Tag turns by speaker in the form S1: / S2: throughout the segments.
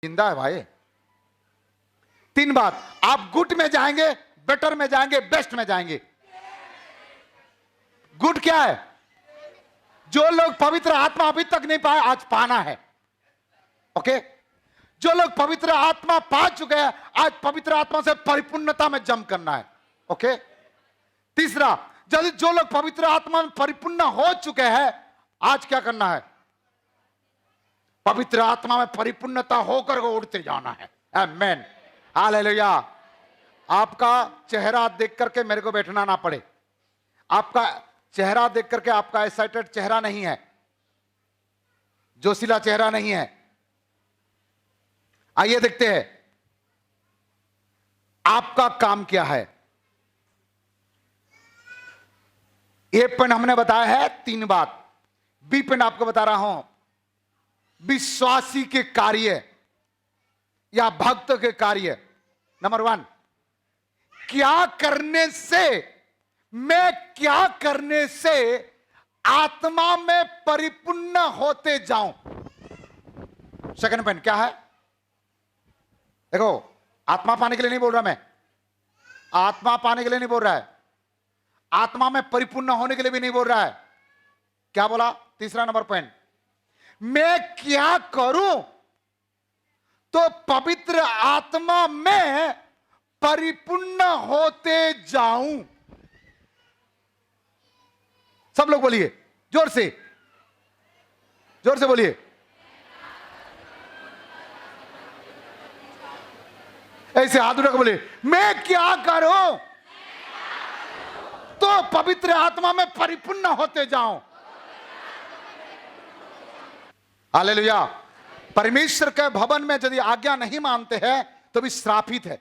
S1: जिंदा है भाई। तीन बात, आप गुड में जाएंगे, बेटर में जाएंगे, बेस्ट में जाएंगे। गुड क्या है? जो लोग पवित्र आत्मा अभी तक नहीं पाए, आज पाना है। ओके? जो लोग पवित्र आत्मा पा चुके हैं, आज पवित्र आत्मा से परिपूर्णता में जंप करना है। ओके? तीसरा, यदि जो लोग पवित्र आत्मा में परिपूर्ण हो चुके हैं, आज क्या करना है? पवित्र आत्मा में परिपूर्णता होकर को उड़ते जाना है। आमीन, हालेलुया। आपका चेहरा देख करके मेरे को बैठना ना पड़े। आपका चेहरा देख करके, आपका एक्साइटेड चेहरा नहीं है, जोशीला चेहरा नहीं है। आइए देखते हैं आपका काम क्या है। ए पॉइंट हमने बताया है, तीन बात। बी पॉइंट आपको बता रहा हूं, विश्वासी के कार्य या भक्त के कार्य। नंबर वन, क्या करने से, मैं क्या करने से आत्मा में परिपूर्ण होते जाऊं। सेकंड पॉइंट क्या है? देखो, आत्मा पाने के लिए नहीं बोल रहा मैं, आत्मा पाने के लिए नहीं बोल रहा है, आत्मा में परिपूर्ण होने के लिए भी नहीं बोल रहा है। क्या बोला? तीसरा नंबर पॉइंट, मैं क्या करूं तो पवित्र आत्मा में परिपूर्ण होते जाऊं। सब लोग बोलिए जोर से, जोर से बोलिए। ऐसे हाथ उठा के बोलिए, मैं क्या करूं तो पवित्र आत्मा में परिपूर्ण होते जाऊं। हालेलुया। परमेश्वर के भवन में यदि आज्ञा नहीं मानते हैं तो भी श्रापित है।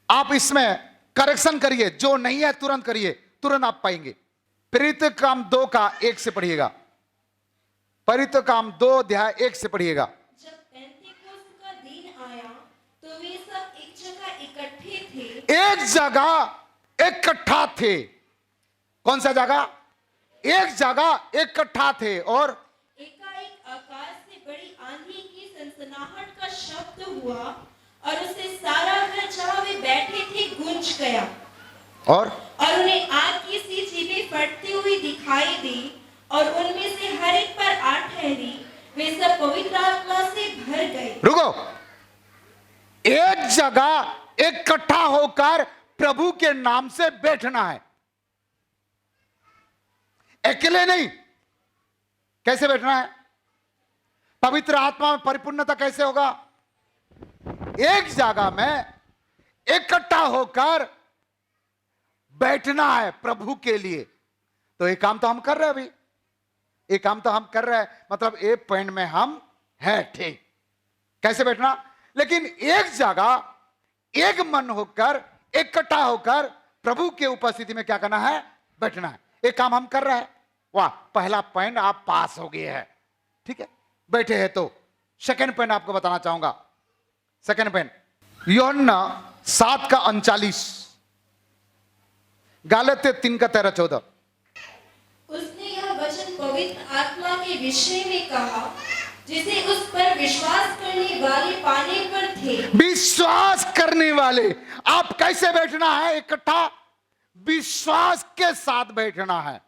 S1: आप इसमें करेक्शन करिए, जो नहीं है तुरंत करिए, तुरंत आप पाएंगे। प्रेरित काम 2 का 1 से पढ़िएगा। प्रेरित काम 2 अध्याय 1 से पढ़िएगा।
S2: जब पेंतीकोस्त का दिन आया तो वे सब एक जगह इकट्ठे थे।
S1: एक जगह इकट्ठा थे। कौन सा जगह? एक जगह इकट्ठा थे। और
S2: एकाएक आकाश से बड़ी आंधी की सनसनाहट का शब्द हुआ और उससे सारा घर जहां वे बैठे थे गूंज गया।
S1: और
S2: उन्हें आग की सी चीखें फटती हुई दिखाई दी और उनमें से हर एक पर आ ठहरी। वे सब पवित्र आत्मा से भर गए।
S1: रुको, एक जगह इकट्ठा होकर प्रभु के नाम से बैठना है, अकेले नहीं। कैसे बैठना है? पवित्र आत्मा में परिपूर्णता कैसे होगा? एक जगह में इकट्ठा होकर बैठना है प्रभु के लिए। तो ये काम तो हम कर रहे हैं अभी, ये काम तो हम कर रहे हैं, मतलब एक पॉइंट में हम हैं, ठीक। कैसे बैठना? लेकिन एक जगह एक मन होकर इकट्ठा होकर प्रभु के उपस्थिति में क्या करना है? बैठना है। एक काम हम कर रहे हैं। वाह, पहला पॉइंट आप पास हो गए हैं, ठीक है, बैठे हैं। तो सेकंड पॉइंट आपको बताना चाहूंगा। सेकंड पॉइंट, यूहन्ना 7 का 39, गलातियों 3 का 13-14।
S2: उसने यह वचन पवित्र आत्मा के विषय में कहा जिसे उस पर विश्वास करने वाले पाने पर थे।
S1: विश्वास करने वाले। आप कैसे बैठना है इकट्ठा? विश्वास के साथ बैठना है।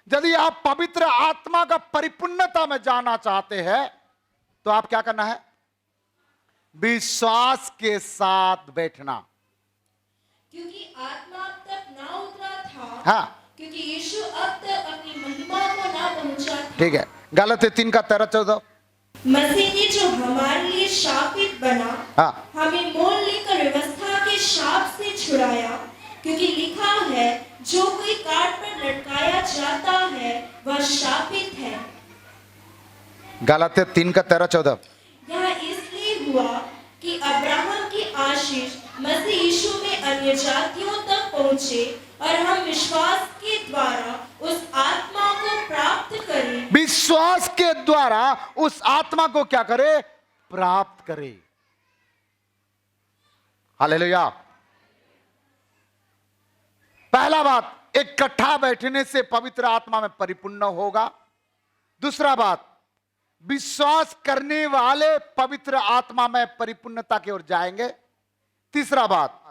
S1: यदि आप पवित्र आत्मा का परिपूर्णता में जाना चाहते हैं तो आप क्या करना है? विश्वास के साथ बैठना।
S2: क्योंकि आत्मा अब तक ना उतरा था।
S1: हाँ,
S2: क्योंकि यीशु अब तक अपनी महिमा को ना पहुंचा था।
S1: ठीक है। गलातियों 3 का 13-14।
S2: मसीह ने जो हमारे लिए शापित बना,
S1: हाँ,
S2: हमें मोल लेकर व्यवस्था के शाप से छुड़ाया। क्योंकि लिखा है, जो कोई काट पर लटकाया जाता है वह शापित है।
S1: गलातियों 3 का 13-14।
S2: यह इसलिए हुआ कि अब्राहम की आशीष मसीह यीशु में अन्य जातियों तक पहुंचे और हम विश्वास के द्वारा उस आत्मा को प्राप्त करें।
S1: विश्वास के द्वारा उस आत्मा को क्या करे? प्राप्त करे। हालेलुया। पहला बात, इकट्ठा बैठने से पवित्र आत्मा में परिपूर्ण होगा। दूसरा बात, विश्वास करने वाले पवित्र आत्मा में परिपूर्णता की ओर जाएंगे। तीसरा बात,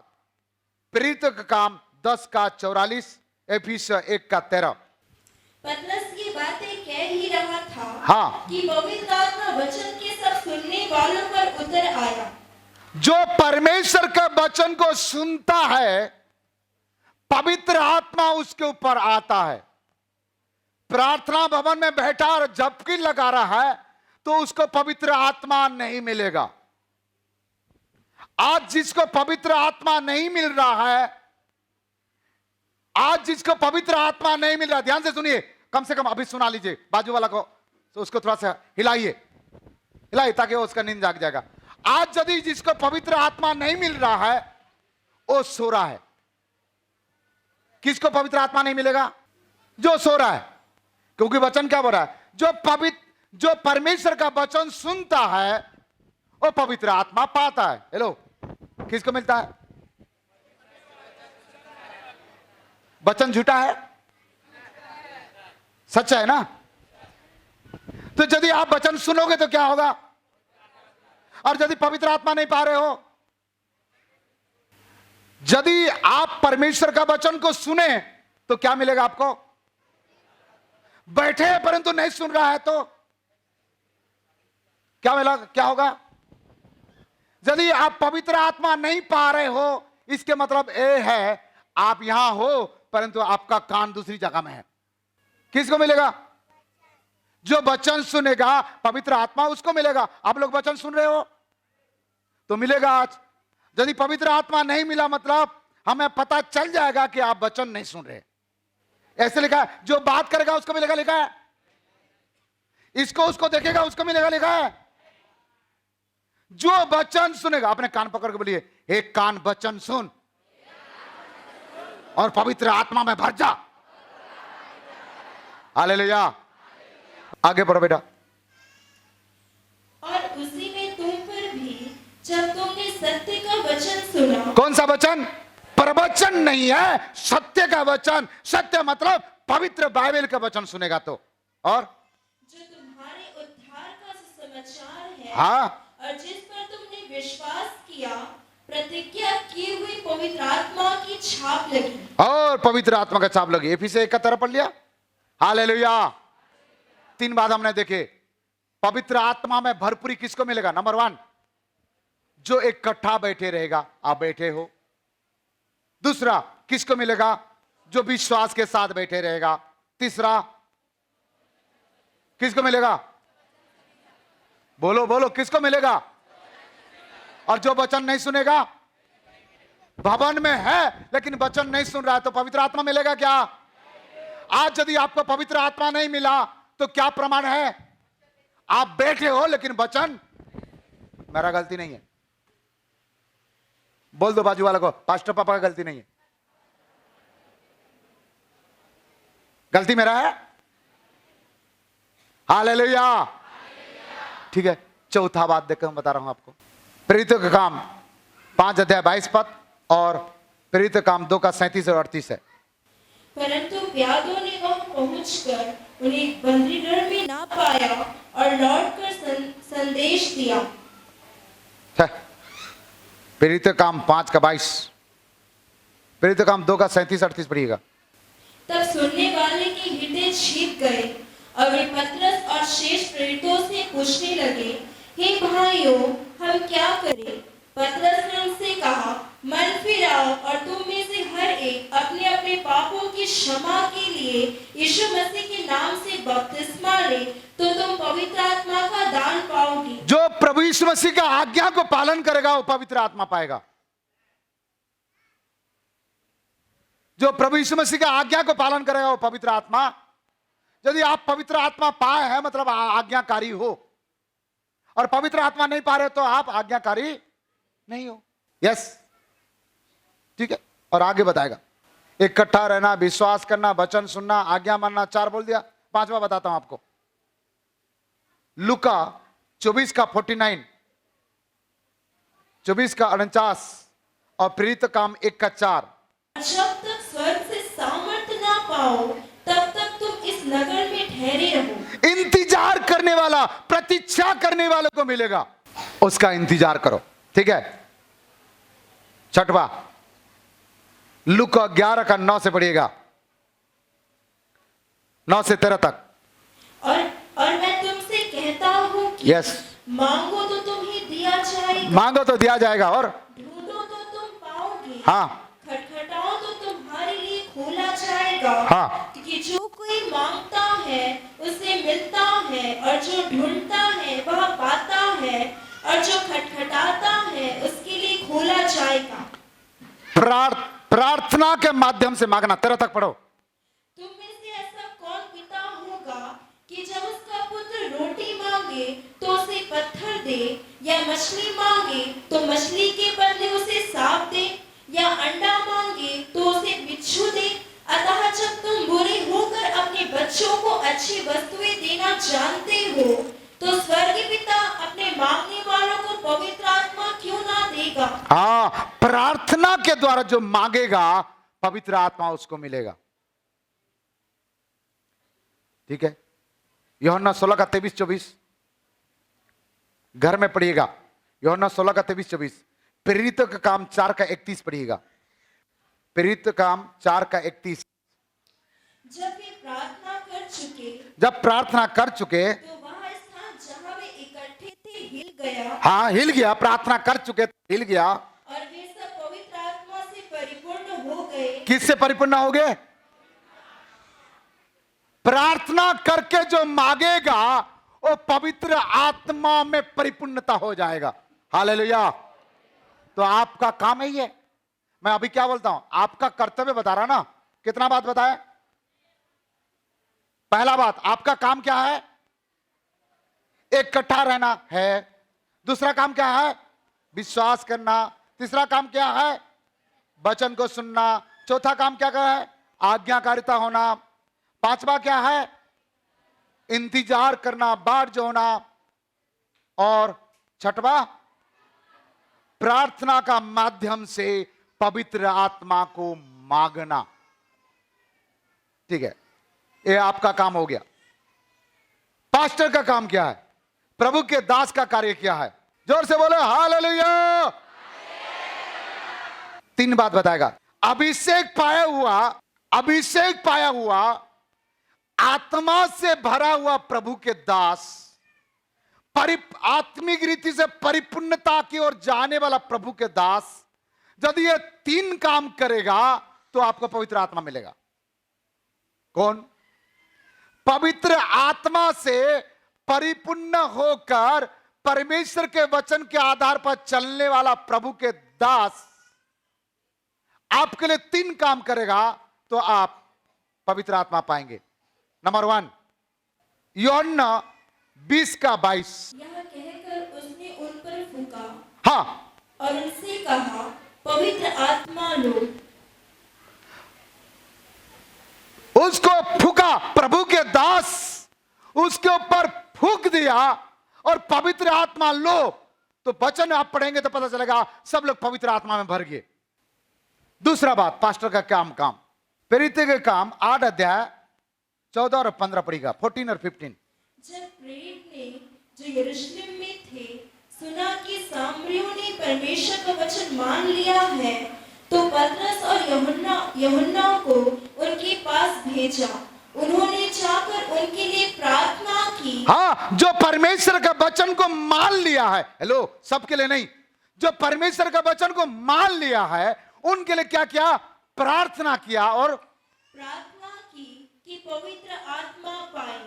S1: प्रेरितों का काम 10 का 44, एफिसियों 1 का 13।
S2: पतरस ये बातें कह ही रहा था
S1: हाँ।
S2: कि पवित्र आत्मा वचन के सब सुनने वालों पर उतर आया।
S1: जो परमेश्वर के वचन को सुनता है, पवित्र आत्मा उसके ऊपर आता है। प्रार्थना भवन में बैठा और झपकी लगा रहा है तो उसको पवित्र आत्मा नहीं मिलेगा। आज जिसको पवित्र आत्मा नहीं मिल रहा है, आज जिसको पवित्र आत्मा नहीं मिल रहा, ध्यान से सुनिए, कम से कम अभी सुना लीजिए, बाजू वाला को तो उसको थोड़ा सा हिलाइए ताकि वो उसका नींद जाग जाएगा। आज यदि जिसको पवित्र आत्मा नहीं मिल रहा है वो सो रहा है। किसको पवित्र आत्मा नहीं मिलेगा? जो सो रहा है। क्योंकि वचन क्या बोल रहा है? जो परमेश्वर का वचन सुनता है वो पवित्र आत्मा पाता है। हेलो, किसको मिलता है? वचन झूठा है, सच्चा है ना? तो यदि आप वचन सुनोगे तो क्या होगा? और यदि पवित्र आत्मा नहीं पा रहे हो, यदि आप परमेश्वर का वचन को सुने तो क्या मिलेगा आपको? बैठे हैं परंतु नहीं सुन रहा है तो क्या मिला? क्या होगा? यदि आप पवित्र आत्मा नहीं पा रहे हो, इसके मतलब ये है आप यहां हो परंतु आपका कान दूसरी जगह में है। किसको मिलेगा? जो वचन सुनेगा पवित्र आत्मा उसको मिलेगा। आप लोग वचन सुन रहे हो तो मिलेगा आज। यदि पवित्र आत्मा नहीं मिला मतलब हमें पता चल जाएगा कि आप वचन नहीं सुन रहे। ऐसे लिखा है, जो बात करेगा उसको मिलेगा, लिखा है। इसको उसको देखेगा उसको मिलेगा, लिखा है। जो वचन सुनेगा, अपने कान पकड़ के बोलिए, एक कान वचन सुन और पवित्र आत्मा में भर जा। हालेलुया। आगे बढ़ो बेटा।
S2: और उसी में तुम पर भी जब तुमने सत्य का वचन सुना।
S1: कौन सा वचन? प्रवचन नहीं है, सत्य का वचन। सत्य मतलब पवित्र बाइबल का वचन सुनेगा तो। और
S2: जो तुम्हारे उद्धार का समाचार है,
S1: हाँ,
S2: और जिस पर तुमने विश्वास किया, प्रतिज्ञा की हुई पवित्र आत्मा की छाप लगी।
S1: और पवित्र आत्मा का छाप लगी। एफिसियों 1 का 13 पढ़ लिया। हालेलुया। 3 बात हमने देखे। पवित्र आत्मा में भरपूरी किसको मिलेगा? नंबर 1, जो इकट्ठा बैठे रहेगा। आप बैठे हो। दूसरा, किसको मिलेगा? जो विश्वास के साथ बैठे रहेगा। तीसरा, किसको मिलेगा? बोलो बोलो, किसको मिलेगा? और जो वचन नहीं सुनेगा, भवन में है लेकिन वचन नहीं सुन रहा है तो पवित्र आत्मा मिलेगा क्या? आज यदि आपको पवित्र आत्मा नहीं मिला तो क्या प्रमाण है? आप बैठे हो लेकिन वचन, मेरा गलती नहीं है। बोल दो बाजू वाला को, पास्टर पापा का गलती नहीं है, गलती मेरा है। हालेलुया। ठीक है, चौथा बात देखकर मैं बता रहा हूं आपको। प्रेरितों का काम 5 अध्याय 22 पद और प्रेरितों का काम 2 का 37 और 38 है।
S2: परंतु प्यादों ने वहां पहुंचकर उन्हें बंदीगृह में ना पाया और लौटकर संदेश दिया।
S1: प्रेरितों का काम 5 का 22, प्रेरितों का काम 2 का 37 38 पढ़िएगा।
S2: तब सुनने वाले के हृदय छिप गए और वे पतरस और शेष प्रेरितों से पूछने लगे, हे भाइयों, हम क्या करें? पतरस ने उनसे कहा, मन फिराओ और तुम में से हर एक अपने अपने पापों की क्षमा के लिए यीशु मसीह के नाम से बपतिस्मा ले, तो तुम पवित्र आत्मा का दान पाओगे।
S1: जो प्रभु यीशु मसीह का आज्ञा को पालन करेगा वो पवित्र आत्मा पाएगा। जो प्रभु यीशु मसीह का आज्ञा को पालन करेगा वो पवित्र आत्मा। यदि आप पवित्र आत्मा पाए हैं मतलब आज्ञाकारी हो, और पवित्र आत्मा नहीं पा रहे तो आप आज्ञाकारी नहीं हो। यस, ठीक है। और आगे बताएगा, इकट्ठा रहना, विश्वास करना, वचन सुनना, आज्ञा मानना। 4 बोल दिया। 5वां बताता हूं आपको। लूका 24 का 49, 24 का 49 और प्रेरित काम 1 का 4।
S2: जब तक स्वर्ग से सामर्थ्य ना पाओ तब तक तुम इस नगर में ठहरे रहो।
S1: इंतजार करने करने वाला, प्रतीक्षा करने वाले को मिलेगा, उसका इंतजार करो। ठीक है। छठवा, लूका 11 का 9 से पढ़िएगा, 9 से 13 तक।
S2: और मैं तुमसे कहता हूँ कि
S1: यस,
S2: मांगो तो तुम्हें दिया जाएगा,
S1: मांगो तो दिया जाएगा, और
S2: ढूंढो तो तुम पाओगे,
S1: हाँ
S2: खटखटाओ तो तुम्हारे लिए खोला जाएगा।
S1: हाँ,
S2: कि जो कोई मांगता है उसे मिलता है, और जो ढूंढता है वह पाता है, और जो खटखटाता है उसके लिए खोला जाएगा।
S1: प्रार्थना के माध्यम से मांगना। 13 तक पढ़ो।
S2: तुम में से ऐसा कौन पिता होगा कि जब उसका पुत्र रोटी मांगे तो उसे पत्थर दे, या मछली मांगे तो मछली के बदले उसे सांप दे, या अंडा मांगे तो उसे बिच्छू दे? अतः जब तुम बुरे होकर अपने बच्चों को अच्छी वस्तुएं देना जानते हो, तो स्वर्गीय पिता अपने मांगने वालों को पवित्र आत्मा क्यों ना देगा।
S1: हाँ, प्रार्थना के द्वारा जो मांगेगा पवित्र आत्मा उसको मिलेगा। ठीक है। यूहन्ना 16 का 23-24 घर में पढ़िएगा। यूहन्ना 16 का 23-24। प्रेरितों का काम 4 का 31 पढ़िएगा। प्रेरित काम 4 का 31।
S2: जब वे प्रार्थना कर चुके
S1: तो
S2: वह स्थान जहाँ वे इकट्ठे थे हिल गया।
S1: हाँ, हिल गया। प्रार्थना कर चुके तो हिल गया,
S2: और वे सब पवित्र आत्मा से परिपूर्ण हो गए।
S1: किससे परिपूर्ण हो गए? प्रार्थना करके जो मांगेगा वो पवित्र आत्मा में परिपूर्णता हो जाएगा। हालेलुया। तो आपका काम है ये। मैं अभी क्या बोलता हूं, आपका कर्तव्य बता रहा ना। कितना बात बताया? पहला बात, आपका काम क्या है? इकट्ठा रहना है। दूसरा काम क्या है? विश्वास करना। तीसरा काम क्या है? वचन को सुनना। चौथा काम क्या है? आज्ञाकारिता होना। पांचवा क्या है? इंतजार करना, बाट जोड़ना। और छठवा, प्रार्थना का माध्यम से पवित्र आत्मा को मांगना। ठीक है, ये आपका काम हो गया। पास्टर का काम क्या है? प्रभु के दास का कार्य क्या है? जोर से बोले हालेलुया। 3 बात बताएगा। अभिषेक पाया हुआ आत्मा से भरा हुआ प्रभु के दास, आत्मिक रीति से परिपूर्णता की ओर जाने वाला प्रभु के दास, यदि ये 3 काम करेगा तो आपको पवित्र आत्मा मिलेगा। कौन? पवित्र आत्मा से परिपूर्ण होकर परमेश्वर के वचन के आधार पर चलने वाला प्रभु के दास आपके लिए 3 काम करेगा तो आप पवित्र आत्मा पाएंगे। नंबर 1, यूहन्ना 20 का 22।
S2: यह कहकर उसने उन पर फूंका,
S1: हाँ,
S2: और उनसे कहा, पवित्र आत्मा लो।
S1: उसको फूका, प्रभु के दास उसके ऊपर फूक दिया और पवित्र आत्मा लो। तो वचन आप पढ़ेंगे तो पता चलेगा सब लोग पवित्र आत्मा में भर गए। दूसरा बात, पास्टर का काम प्रेरित के काम 8 अध्याय 14 और 15 पढ़ेगा, 14 और 15।
S2: जब प्रेरित ने जो यरूशलेम में थे सुना कि सामरियों ने परमेश्वर का वचन मान लिया है, तो पतरस और यूहन्ना को उनके पास भेजा। उन्होंने जाकर उनके लिए प्रार्थना की।
S1: हाँ, जो परमेश्वर का वचन को मान लिया है, हेलो, सबके लिए नहीं, जो परमेश्वर का वचन को मान लिया है उनके लिए क्या किया? प्रार्थना किया और
S2: प्रार्थना की कि पवित्र आत्मा पाए।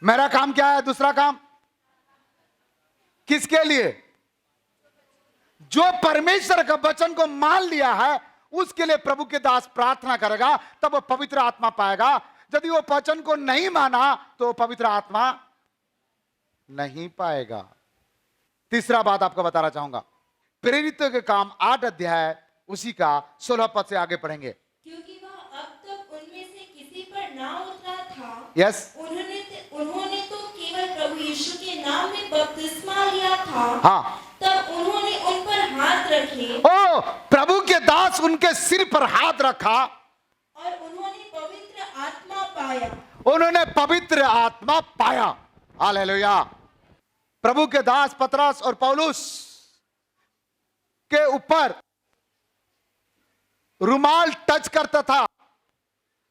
S1: मेरा काम क्या है? दूसरा काम किसके लिए? जो परमेश्वर का वचन को मान लिया है उसके लिए प्रभु के दास प्रार्थना करेगा, तब वो पवित्र आत्मा पाएगा। यदि वो वचन को नहीं माना तो पवित्र आत्मा नहीं पाएगा। तीसरा बात आपको बताना चाहूंगा, प्रेरितों के काम 8 अध्याय उसी का 16 पद से आगे पढ़ेंगे।
S2: क्योंकि वह अब तक उनमें से किसी पर ना उतरा था।
S1: यस,
S2: उन्होंने तो केवल प्रभु यीशु के नाम में बपतिस्मा लिया था।
S1: हाँ,
S2: तब उन्होंने उन पर हाथ रखे।
S1: ओ, प्रभु के दास उनके सिर पर हाथ रखा
S2: और उन्होंने पवित्र आत्मा पाया।
S1: उन्होंने पवित्र आत्मा पाया। हालेलुया। प्रभु के दास पतरस और पौलुस के ऊपर रुमाल टच करता था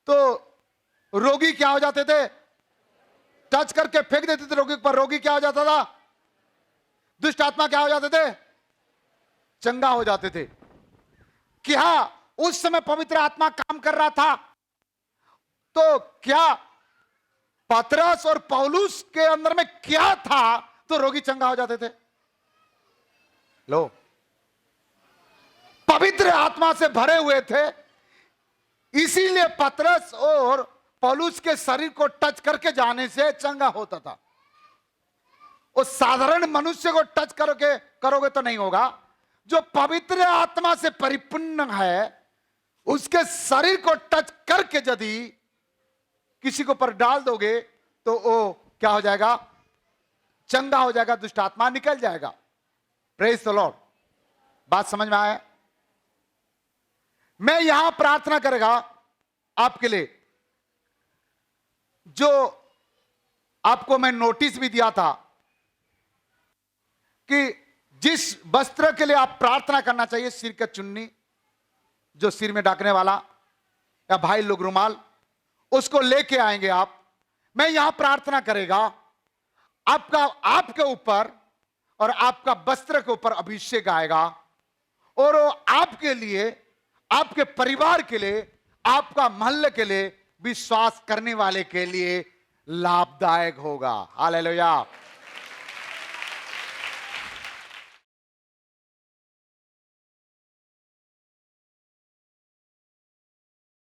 S1: तो रोगी क्या हो जाते थे? टच करके फेंक देते थे रोगी पर, रोगी क्या हो जाता था? दुष्ट आत्मा क्या हो जाते थे? चंगा हो जाते थे। क्या उस समय पवित्र आत्मा काम कर रहा था? तो क्या पतरस और पौलुस के अंदर में क्या था तो रोगी चंगा हो जाते थे? लो, पवित्र आत्मा से भरे हुए थे, इसीलिए पतरस और पौलुस के शरीर को टच करके जाने से चंगा होता था। उस साधारण मनुष्य को टच करोगे तो नहीं होगा। जो पवित्र आत्मा से परिपूर्ण है उसके शरीर को टच करके यदि किसी को पर डाल दोगे तो वो क्या हो जाएगा? चंगा हो जाएगा, दुष्ट आत्मा निकल जाएगा। Praise the Lord. बात समझ में आया? मैं यहां प्रार्थना करेगा आपके लिए, जो आपको मैं नोटिस भी दिया था कि जिस वस्त्र के लिए आप प्रार्थना करना चाहिए, सिर का चुन्नी जो सिर में ढकने वाला, या भाई लोग रुमाल, उसको लेके आएंगे आप। मैं यहां प्रार्थना करेगा आपके ऊपर और आपका वस्त्र के ऊपर अभिषेक आएगा और वो आपके लिए, आपके परिवार के लिए, आपका महल्ले के लिए, विश्वास करने वाले के लिए लाभदायक होगा। हालेलुया।